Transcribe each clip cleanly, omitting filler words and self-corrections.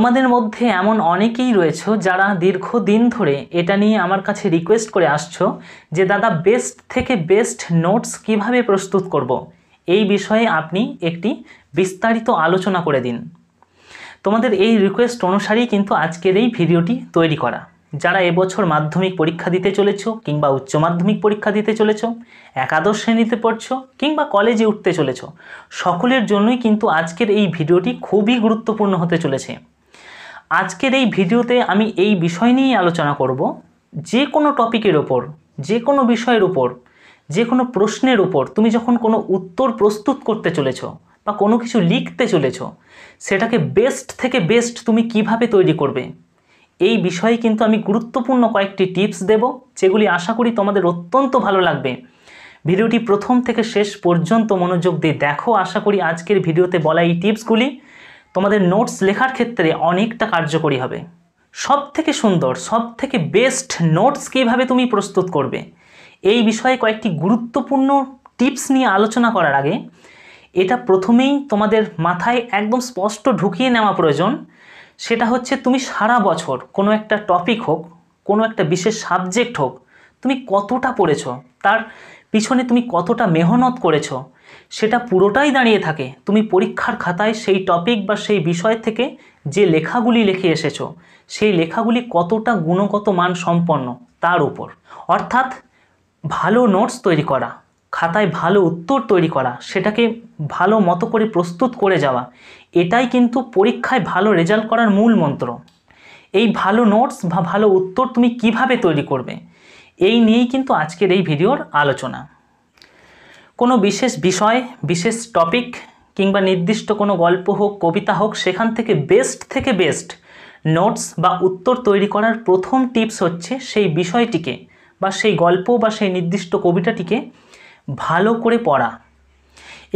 তোমাদের মধ্যে এমন অনেকেই রয়েছে যারা দীর্ঘদিন ধরে এটা নিয়ে আমার কাছে রিকোয়েস্ট করে আসছো যে দাদা বেস্ট থেকে বেস্ট নোটস কিভাবে প্রস্তুত করব, এই বিষয়ে আপনি একটি বিস্তারিত আলোচনা করে দিন। তোমাদের এই রিকোয়েস্ট অনুসারেই কিন্তু আজকের এই ভিডিওটি তৈরি করা। যারা এবছর মাধ্যমিক পরীক্ষা দিতে চলেছো কিংবা উচ্চ মাধ্যমিক পরীক্ষা দিতে চলেছো, একাদশ শ্রেণীতে পড়ছো কিংবা কলেজে উঠতে চলেছো, সকলের জন্যই কিন্তু আজকের এই ভিডিওটি খুবই গুরুত্বপূর্ণ হতে চলেছে। আজকের এই ভিডিওতে আমি এই বিষয় নিয়েই আলোচনা করব, যে কোনো টপিকের ওপর, যে কোনো বিষয়ের উপর, যে কোনো প্রশ্নের উপর তুমি যখন কোনো উত্তর প্রস্তুত করতে চলেছো বা কোনো কিছু লিখতে চলেছো, সেটাকে বেস্ট থেকে বেস্ট তুমি কিভাবে তৈরি করবে, এই বিষয়ে কিন্তু আমি গুরুত্বপূর্ণ কয়েকটি টিপস দেব, যেগুলি আশা করি তোমাদের অত্যন্ত ভালো লাগবে। ভিডিওটি প্রথম থেকে শেষ পর্যন্ত মনোযোগ দিয়ে দেখো। আশা করি আজকের ভিডিওতে বলা এই টিপসগুলি তোমাদের নোটস লেখার ক্ষেত্রে অনেকটা কার্যকরী হবে। সব থেকে সুন্দর, সব থেকে বেস্ট নোটস কীভাবে তুমি প্রস্তুত করবে, এই বিষয়ে কয়েকটি গুরুত্বপূর্ণ টিপস নিয়ে আলোচনা করার আগে এটা প্রথমেই তোমাদের মাথায় একদম স্পষ্ট ঢুকিয়ে নেওয়া প্রয়োজন। সেটা হচ্ছে তুমি সারা বছর কোনো একটা টপিক হোক, কোনো একটা বিশেষ সাবজেক্ট হোক, তুমি কতটা পড়েছো, তার পিছনে তুমি কতটা মেহনত করেছো, সেটা পুরোটাই দাঁড়িয়ে থাকে তুমি পরীক্ষার খাতায় সেই টপিক বা সেই বিষয় থেকে যে লেখাগুলি লিখে এসেছো, সেই লেখাগুলি কতটা গুণগত মান সম্পন্ন তার উপর। অর্থাৎ ভালো নোটস তৈরি করা, খাতায় ভালো উত্তর তৈরি করা, সেটাকে ভালো মতো করে প্রস্তুত করে যাওয়া, এটাই কিন্তু পরীক্ষায় ভালো রেজাল্ট করার মূল মন্ত্র। এই ভালো নোটস বা ভালো উত্তর তুমি কিভাবে তৈরি করবে, এই নিয়েই কিন্তু আজকের এই ভিডিওর আলোচনা। কোনো বিশেষ বিষয়, বিশেষ টপিক কিংবা নির্দিষ্ট কোনো গল্প হোক, কবিতা হোক, সেখান থেকে বেস্ট নোটস বা উত্তর তৈরি করার প্রথম টিপস হচ্ছে সেই বিষয়টিকে বা সেই গল্প বা সেই নির্দিষ্ট কবিতাটিকে ভালো করে পড়া।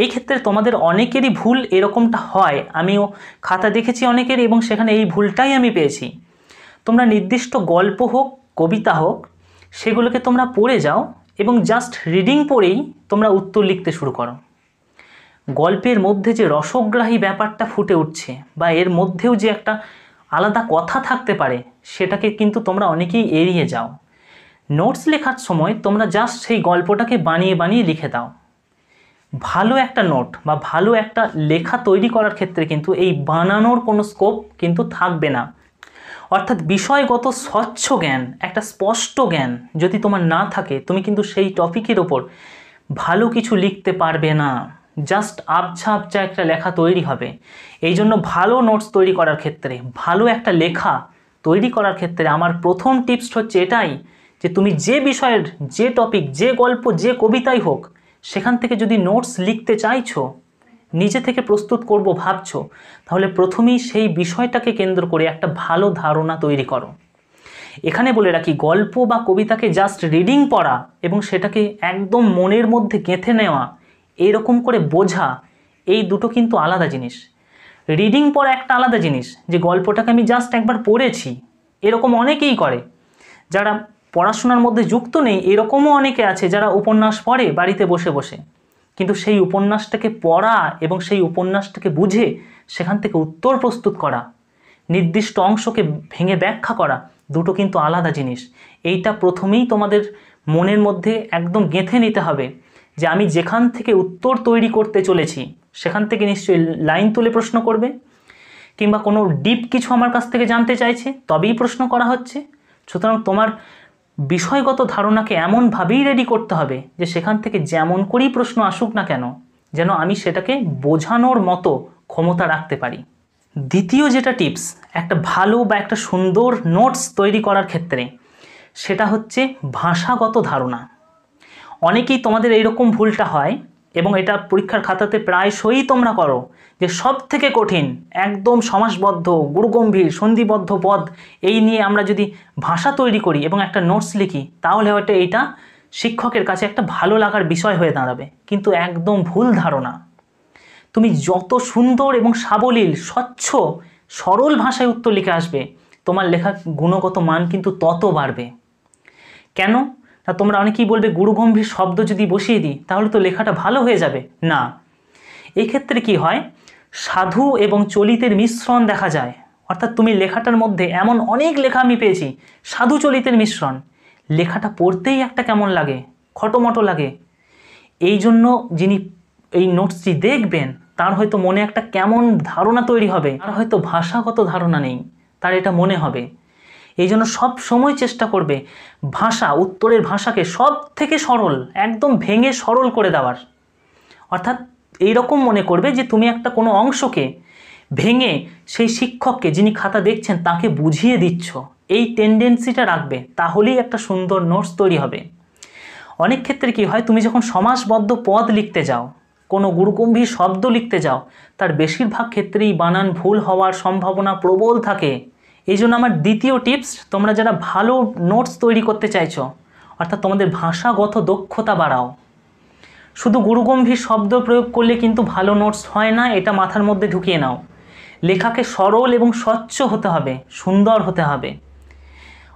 এই ক্ষেত্রে তোমাদের অনেকেরই ভুল এরকমটা হয়, আমিও খাতা দেখেছি অনেকের এবং সেখানে এই ভুলটাই আমি পেয়েছি। তোমরা নির্দিষ্ট গল্প হোক, কবিতা হোক, সেগুলোকে তোমরা পড়ে যাও এবং জাস্ট রিডিং পড়েই তোমরা উত্তর লিখতে শুরু করো। গল্পের মধ্যে যে রসগ্রাহী ব্যাপারটা ফুটে উঠছে বা এর মধ্যেও যে একটা আলাদা কথা থাকতে পারে, সেটাকে কিন্তু তোমরা অনেকেই এড়িয়ে যাও। নোটস লেখার সময় তোমরা জাস্ট সেই গল্পটাকে বানিয়ে বানিয়ে লিখে দাও। ভালো একটা নোট বা ভালো একটা লেখা তৈরি করার ক্ষেত্রে কিন্তু এই বানানোর কোনো স্কোপ কিন্তু থাকবে না। অর্থাৎ বিষয়গত স্বচ্ছ জ্ঞান, একটা স্পষ্ট জ্ঞান যদি তোমার না থাকে, তুমি কিন্তু সেই টপিকের ওপর ভালো কিছু লিখতে পারবে না। জাস্ট আবছা আবছা একটা লেখা তৈরি হবে। এই জন্য ভালো নোটস তৈরি করার ক্ষেত্রে, ভালো একটা লেখা তৈরি করার ক্ষেত্রে আমার প্রথম টিপস হচ্ছে এটাই, যে তুমি যে বিষয়ের, যে টপিক, যে গল্প, যে কবিতাই হোক, সেখান থেকে যদি নোটস লিখতে চাইছো, নিজে থেকে প্রস্তুত করব ভাবছো, তাহলে প্রথমেই সেই বিষয়টাকে কেন্দ্র করে একটা ভালো ধারণা তৈরি করো। এখানে বলে রাখি, গল্প বা কবিতাকে জাস্ট রিডিং পড়া এবং সেটাকে একদম মনের মধ্যে গেঁথে নেওয়া, এইরকম করে বোঝা, এই দুটো কিন্তু আলাদা জিনিস। রিডিং পড়া একটা আলাদা জিনিস, যে গল্পটাকে আমি জাস্ট একবার পড়েছি, এরকম অনেকেই করে। যারা পড়াশোনার মধ্যে যুক্ত নেই, এরকমও অনেকে আছে যারা উপন্যাস পড়ে বাড়িতে বসে বসে, কিন্তু সেই উপন্যাসটাকে পড়া এবং সেই উপন্যাসটাকে বুঝে সেখান থেকে উত্তর প্রস্তুত করা, নির্দিষ্ট অংশকে ভেঙে ব্যাখ্যা করা, দুটো কিন্তু আলাদা জিনিস। এইটা প্রথমেই তোমাদের মনের মধ্যে একদম গেঁথে নিতে হবে, যে আমি যেখান থেকে উত্তর তৈরি করতে চলেছি সেখান থেকে নিশ্চয়ই লাইন তুলে প্রশ্ন করবে, কিংবা কোনো ডিপ কিছু আমার কাছ থেকে জানতে চাইছে তবেই প্রশ্ন করা হচ্ছে। সুতরাং তোমার বিষয়গত ধারণাকে এমনভাবেই রেডি করতে হবে যে সেখান থেকে যেমন করেই প্রশ্ন আসুক না কেন, যেন আমি সেটাকে বোঝানোর মতো ক্ষমতা রাখতে পারি। দ্বিতীয় যেটা টিপস একটা ভালো বা একটা সুন্দর নোটস তৈরি করার ক্ষেত্রে, সেটা হচ্ছে ভাষাগত ধারণা। অনেকেই তোমাদের এইরকম ভুলটা হয় এবং এটা পরীক্ষার খাতাতে প্রায়শই তোমরা করো, যে সব থেকে কঠিন একদম সমাসবদ্ধ, গুরুগম্ভীর, সন্ধিবদ্ধ পদ, এই নিয়ে আমরা যদি ভাষা তৈরি করি এবং একটা নোটস লিখি, তাহলে হয়তো এইটা শিক্ষকের কাছে একটা ভালো লাগার বিষয় হয়ে দাঁড়াবে। কিন্তু একদম ভুল ধারণা। তুমি যত সুন্দর এবং সাবলীল, স্বচ্ছ, সরল ভাষায় উত্তর লিখে আসবে, তোমার লেখার গুণগত মান কিন্তু তত বাড়বে। কেন না, তোমরা অনেকেই বলবে গুরুগম্ভীর শব্দ যদি বসিয়ে দিই তাহলে তো লেখাটা ভালো হয়ে যাবে। না, এই ক্ষেত্রে কি হয়, সাধু এবং চলিতের মিশ্রণ দেখা যায়। অর্থাৎ তুমি লেখাটার মধ্যে এমন অনেক লেখা আমি পেয়েছি সাধু চলিতের মিশ্রণ, লেখাটা পড়তেই একটা কেমন লাগে, খটোমটো লাগে। এই জন্য যিনি এই নোটসটি দেখবেন তার হয়তো মনে একটা কেমন ধারণা তৈরি হবে, তার হয়তো ভাষাগত ধারণা নেই, তার এটা মনে হবে। এই জন্য সব সময় চেষ্টা করবে ভাষা, উত্তরের ভাষাকে সব থেকে সরল, একদম ভেঙে সরল করে দেওয়ার। অর্থাৎ এইরকম মনে করবে যে তুমি একটা কোনো অংশকে ভেঙে সেই শিক্ষককে, যিনি খাতা দেখছেন, তাকে বুঝিয়ে দিচ্ছ। এই টেন্ডেন্সিটা রাখবে, তাহলেই একটা সুন্দর নোটস তৈরি হবে। অনেক ক্ষেত্রে কি হয়, তুমি যখন সমাসবদ্ধ পদ লিখতে যাও, কোনো গুরুগম্ভীর শব্দ লিখতে যাও, তার বেশিরভাগ ক্ষেত্রেই বানান ভুল হওয়ার সম্ভাবনা প্রবল থাকে। এই জন্য আমার দ্বিতীয় টিপস, তোমরা যারা ভালো নোটস তৈরি করতে চাইছো, অর্থাৎ তোমাদের ভাষাগত দক্ষতা বাড়াও। শুধু গুরুগম্ভীর শব্দ প্রয়োগ করলে কিন্তু ভালো নোটস হয় না, এটা মাথার মধ্যে ঢুকিয়ে নাও। লেখাকে সরল এবং স্বচ্ছ হতে হবে, সুন্দর হতে হবে।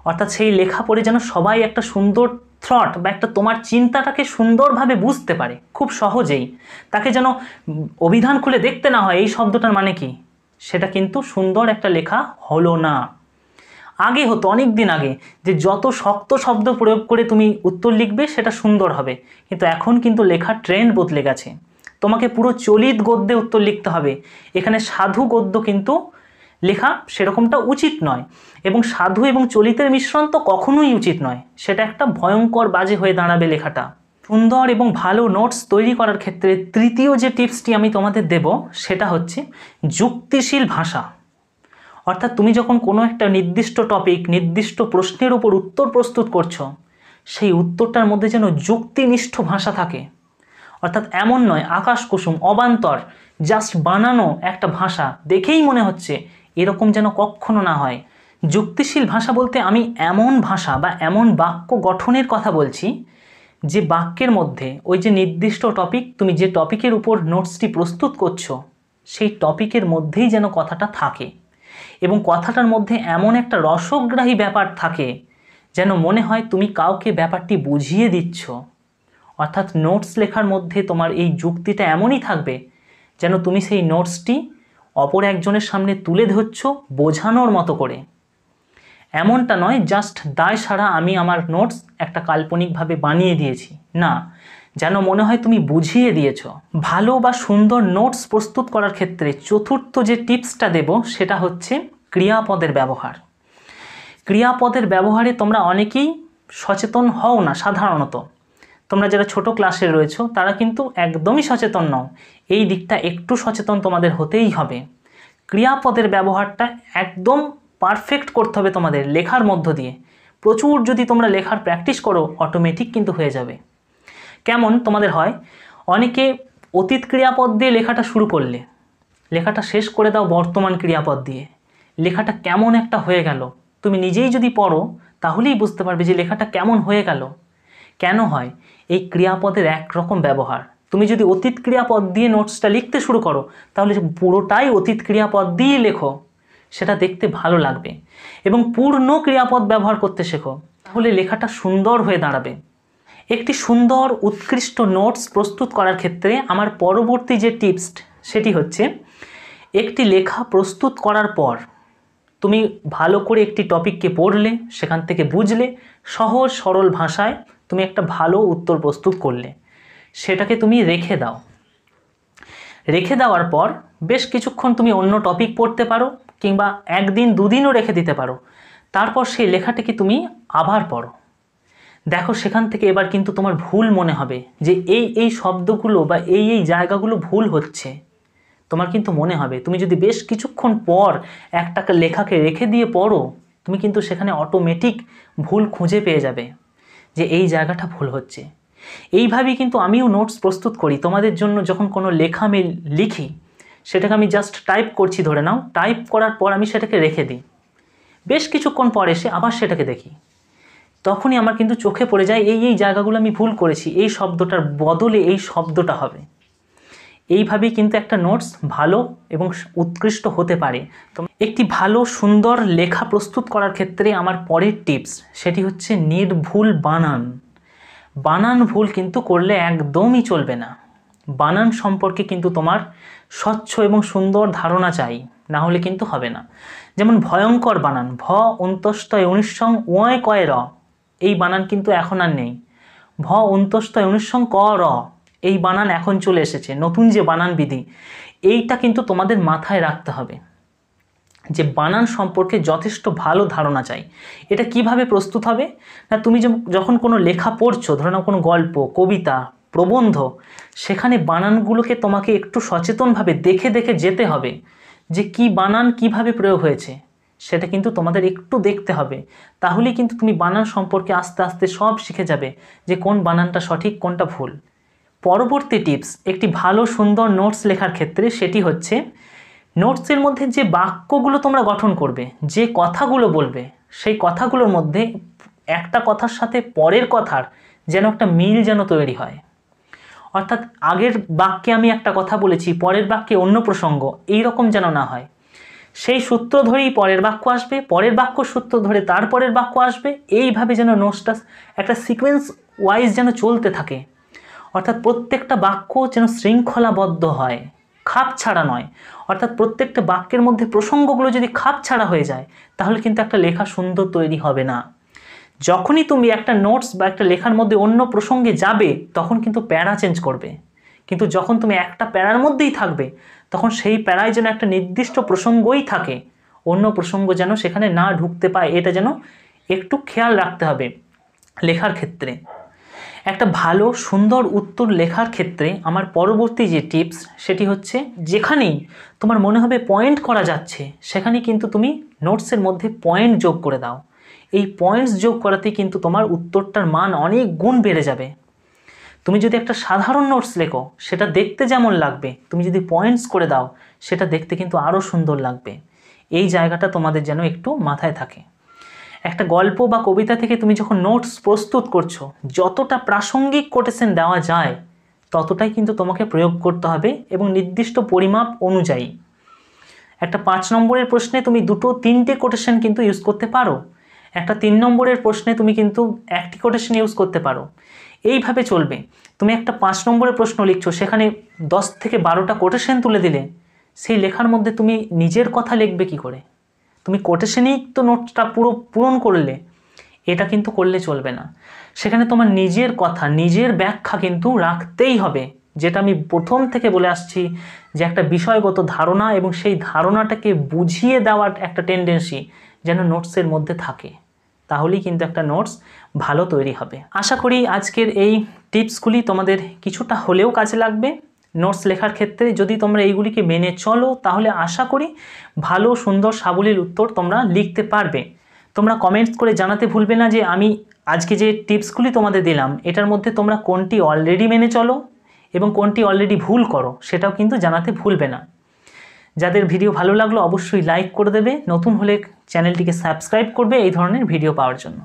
অর্থাৎ সেই লেখা পড়ে যেন সবাই একটা সুন্দর থ্রট বা একটা তোমার চিন্তাটাকে সুন্দরভাবে বুঝতে পারে খুব সহজেই। তাকে যেন অভিধান খুলে দেখতে না হয় এই শব্দটার মানে কি। সেটা কিন্তু সুন্দর একটা লেখা হলো না। আগে হতো, অনেক দিন আগে, যে যত শক্ত শব্দ প্রয়োগ করে তুমি উত্তর লিখবে সেটা সুন্দর হবে। কিন্তু এখন কিন্তু লেখার ট্রেন্ড বদলে গেছে। তোমাকে পুরো চলিত গদ্যে উত্তর লিখতে হবে। এখানে সাধু গদ্য কিন্তু লেখা সেরকমটা উচিত নয়, এবং সাধু এবং চলিতের মিশ্রণ তো কখনোই উচিত নয়। সেটা একটা ভয়ঙ্কর বাজে হয়ে দাঁড়াবে লেখাটা। সুন্দর এবং ভালো নোটস তৈরি করার ক্ষেত্রে তৃতীয় যে টিপসটি আমি তোমাদের দেব সেটা হচ্ছে যুক্তিশীল ভাষা। অর্থাৎ তুমি যখন কোনো একটা নির্দিষ্ট টপিক, নির্দিষ্ট প্রশ্নের উপর উত্তর প্রস্তুত করছো, সেই উত্তরটার মধ্যে যেন যুক্তিনিষ্ঠ ভাষা থাকে। অর্থাৎ এমন নয় আকাশ কুসুম অবান্তর জাস্ট বানানো একটা ভাষা, দেখেই মনে হচ্ছে, এরকম যেন কখনো না হয়। যুক্তিশীল ভাষা বলতে আমি এমন ভাষা বা এমন বাক্য গঠনের কথা বলছি যে বাক্যের মধ্যে ওই যে নির্দিষ্ট টপিক, তুমি যে টপিকের উপর নোটসটি প্রস্তুত করছো, সেই টপিকের মধ্যেই যেন কথাটা থাকে, এবং কথাটার মধ্যে এমন একটা রসগ্রাহী ব্যাপার থাকে যেন মনে হয় তুমি কাউকে ব্যাপারটি বুঝিয়ে দিচ্ছ। অর্থাৎ নোটস লেখার মধ্যে তোমার এই যুক্তিটা এমনই থাকবে যেন তুমি সেই নোটসটি অপর একজনের সামনে তুলে ধরছ বোঝানোর মতো করে। এমনটা নয় জাস্ট দায় সারা আমি আমার নোটস একটা কাল্পনিকভাবে বানিয়ে দিয়েছি, না, যেন মনে হয় তুমি বুঝিয়ে দিয়েছ। ভালো বা সুন্দর নোটস প্রস্তুত করার ক্ষেত্রে চতুর্থ যে টিপসটা দেব সেটা হচ্ছে ক্রিয়াপদের ব্যবহার। ক্রিয়াপদের ব্যবহারে তোমরা অনেকেই সচেতন হও না। সাধারণত তোমরা যারা ছোট ক্লাসে রয়েছো তারা কিন্তু একদমই সচেতন নও। এই দিকটা একটু সচেতন তোমাদের হতেই হবে। ক্রিয়াপদের ব্যবহারটা একদম পারফেক্ট করতে হবে তোমাদের লেখার মধ্য দিয়ে। প্রচুর যদি তোমরা লেখার প্র্যাকটিস করো, অটোমেটিক কিন্তু হয়ে যাবে। কেমন তোমাদের হয়, অনেকে অতীত ক্রিয়াপদ দিয়ে লেখাটা শুরু করলে, লেখাটা শেষ করে দাও বর্তমান ক্রিয়াপদ দিয়ে, লেখাটা কেমন একটা হয়ে গেল। তুমি নিজেই যদি পড়ো তাহলেই বুঝতে পারবে যে লেখাটা কেমন হয়ে গেল। কেন হয়? এই ক্রিয়াপদের একরকম ব্যবহার। তুমি যদি অতীত ক্রিয়াপদ দিয়ে নোটসটা লিখতে শুরু করো তাহলে পুরোটাই অতীত ক্রিয়াপদ দিয়ে লেখো, সেটা দেখতে ভালো লাগবে। এবং পূর্ণ ক্রিয়াপদ ব্যবহার করতে শেখো, তাহলে লেখাটা সুন্দর হয়ে দাঁড়াবে। একটি সুন্দর উৎকৃষ্ট নোটস প্রস্তুত করার ক্ষেত্রে আমার পরবর্তী যে টিপস সেটি হচ্ছে, একটি লেখা প্রস্তুত করার পর তুমি ভালো করে একটি টপিককে পড়লে, সেখান থেকে বুঝলে, সহজ সরল ভাষায় তুমি একটা ভালো উত্তর প্রস্তুত করলে, সেটাকে তুমি রেখে দাও। রেখে দেওয়ার পর বেশ কিছুক্ষণ তুমি অন্য টপিক পড়তে পারো, কিংবা একদিন দুদিনও রেখে দিতে পারো। তারপর সেই লেখাটিকে তুমি আবার পড়ো, দেখো সেখান থেকে এবার কিন্তু তোমার ভুল মনে হবে যে এই শব্দগুলো বা এই জায়গাগুলো ভুল হচ্ছে। তোমার কিন্তু মনে হবে, তুমি যদি বেশ কিছুক্ষণ পর একটা লেখাকে রেখে দিয়ে পড়ো, তুমি কিন্তু সেখানে অটোমেটিক ভুল খুঁজে পেয়ে যাবে যে এই জায়গাটা ভুল হচ্ছে। এইভাবেই কিন্তু আমিও নোটস প্রস্তুত করি তোমাদের জন্য। যখন কোনো লেখা আমি লিখি, সেটাকে আমি জাস্ট টাইপ করছি ধরে নাও, টাইপ করার পর আমি সেটাকে রেখে দিই। বেশ কিছুক্ষণ পর এসে আবার সেটাকে দেখি, তখনই আমার কিন্তু চোখে পড়ে যায় এই জায়গাগুলো আমি ভুল করেছি, এই শব্দটার বদলে এই শব্দটা হবে। এইভাবেই কিন্তু একটা নোটস ভালো এবং উৎকৃষ্ট হতে পারে। তো একটি ভালো সুন্দর লেখা প্রস্তুত করার ক্ষেত্রে আমার পরের টিপস সেটি হচ্ছে নির্ভুল বানান। বানান ভুল কিন্তু করলে একদমই চলবে না। বানান সম্পর্কে কিন্তু তোমার স্বচ্ছ এবং সুন্দর ধারণা চাই। না হলে কিন্তু হবে না। যেমন ভয়ঙ্কর বানান, ভ অন্তস্থয় অনুসং ওয় কয় র, এই বানান কিন্তু এখন আর নেই। ভ অন্তস্থয় অনুসং ক র, এই বানান এখন চলে এসেছে, নতুন যে বানান বিধি, এইটা কিন্তু তোমাদের মাথায় রাখতে হবে যে বানান সম্পর্কে যথেষ্ট ভালো ধারণা চাই। এটা কিভাবে প্রস্তুত হবে না, তুমি যখন কোনো লেখা পড়ছো, ধরো না কোনো গল্প, কবিতা, প্রবন্ধ, সেখানে বানানগুলোকে তোমাকে একটু সচেতনভাবে দেখে দেখে যেতে হবে যে কি বানান কিভাবে প্রয়োগ হয়েছে, সেটা কিন্তু তোমাদের একটু দেখতে হবে। তাহলেই কিন্তু তুমি বানান সম্পর্কে আস্তে আস্তে সব শিখে যাবে যে কোন বানানটা সঠিক কোনটা ভুল। পরবর্তী টিপস একটি ভালো সুন্দর নোটস লেখার ক্ষেত্রে, সেটি হচ্ছে নোটসের মধ্যে যে বাক্যগুলো তোমরা গঠন করবে, যে কথাগুলো বলবে, সেই কথাগুলোর মধ্যে একটা কথার সাথে পরের কথার যেন একটা মিল যেন তৈরি হয়। অর্থাৎ আগের বাক্যে আমি একটা কথা বলেছি, পরের বাক্যে অন্য প্রসঙ্গ, এই রকম যেন না হয়। সেই সূত্র ধরেই পরের বাক্য আসবে, পরের বাক্য সূত্র ধরে তারপরের বাক্য আসবে, এইভাবে যেন নোটসটা একটা সিকোয়েন্স ওয়াইজ যেন চলতে থাকে। অর্থাৎ প্রত্যেকটা বাক্য যেন শৃঙ্খলাবদ্ধ হয়, খাপ ছাড়া নয়। অর্থাৎ প্রত্যেকটা বাক্যের মধ্যে প্রসঙ্গগুলো যদি খাপ ছাড়া হয়ে যায়, তাহলে কিন্তু একটা লেখা সুন্দর তৈরি হবে না। যখনই তুমি একটা নোটস বা একটা লেখার মধ্যে অন্য প্রসঙ্গে যাবে, তখন কিন্তু প্যারা চেঞ্জ করবে। কিন্তু যখন তুমি একটা প্যারার মধ্যেই থাকবে, তখন সেই প্যারায় যেন একটা নির্দিষ্ট প্রসঙ্গই থাকে, অন্য প্রসঙ্গ যেন সেখানে না ঢুকতে পায়, এটা যেন একটু খেয়াল রাখতে হবে লেখার ক্ষেত্রে। একটা ভালো সুন্দর উত্তর লেখার ক্ষেত্রে আমার পরবর্তী যে টিপস, সেটি হচ্ছে যেখানেই তোমার মনে হবে পয়েন্ট করা যাচ্ছে, সেখানে কিন্তু তুমি নোটসের মধ্যে পয়েন্ট যোগ করে দাও। এই পয়েন্টস যোগ করাতে কিন্তু তোমার উত্তরটার মান অনেক গুণ বেড়ে যাবে। তুমি যদি একটা সাধারণ নোটস লেখো, সেটা দেখতে যেমন লাগবে, তুমি যদি পয়েন্টস করে দাও, সেটা দেখতে কিন্তু আরও সুন্দর লাগবে। এই জায়গাটা তোমাদের যেন একটু মাথায় থাকে। একটা গল্প বা কবিতা থেকে তুমি যখন নোটস প্রস্তুত করছো, যতটা প্রাসঙ্গিক কোটেশন দেওয়া যায় ততটাই কিন্তু তোমাকে প্রয়োগ করতে হবে এবং নির্দিষ্ট পরিমাপ অনুযায়ী। একটা 5 নম্বরের প্রশ্নে তুমি 2-3টে কোটেশন কিন্তু ইউজ করতে পারো, একটা 3 নম্বরের প্রশ্নে তুমি কিন্তু 1টি কোটেশন ইউজ করতে পারো। এইভাবে চলবে। তুমি একটা 5 নম্বরের প্রশ্ন লিখছো, সেখানে 10 থেকে 12টা কোটেশন তুলে দিলে, সেই লেখার মধ্যে তুমি নিজের কথা লিখবে কি করে? তুমি কোটেশনেই তো নোটটা পুরো পূরণ করলে, এটা কিন্তু করলে চলবে না। সেখানে তোমার নিজের কথা, নিজের ব্যাখ্যা কিন্তু রাখতেই হবে, যেটা আমি প্রথম থেকে বলে আসছি যে একটা বিষয়গত ধারণা এবং সেই ধারণাটাকে বুঝিয়ে দেওয়ার একটা টেন্ডেন্সি যেন নোটসের মধ্যে থাকে, তাহলেই কিন্তু একটা নোটস ভালো তৈরি হবে। আশা করি আজকের এই টিপসগুলি তোমাদের কিছুটা হলেও কাজে লাগবে নোটস লেখার ক্ষেত্রে। যদি তোমরা এইগুলিকে মেনে চলো, তাহলে আশা করি ভালো সুন্দর সাবলীল উত্তর তোমরা লিখতে পারবে। তোমরা কমেন্টস করে জানাতে ভুলবে না যে আমি আজকে যে টিপসগুলি তোমাদের দিলাম, এটার মধ্যে তোমরা কোনটি অলরেডি মেনে চলো এবং কোনটি অলরেডি ভুল করো, সেটাও কিন্তু জানাতে ভুলবে না। যাদের ভিডিও ভালো লাগলো অবশ্যই লাইক করে দেবে, নতুন হলে চ্যানেলটিকে সাবস্ক্রাইব করবে এই ধরনের ভিডিও পাওয়ার জন্য।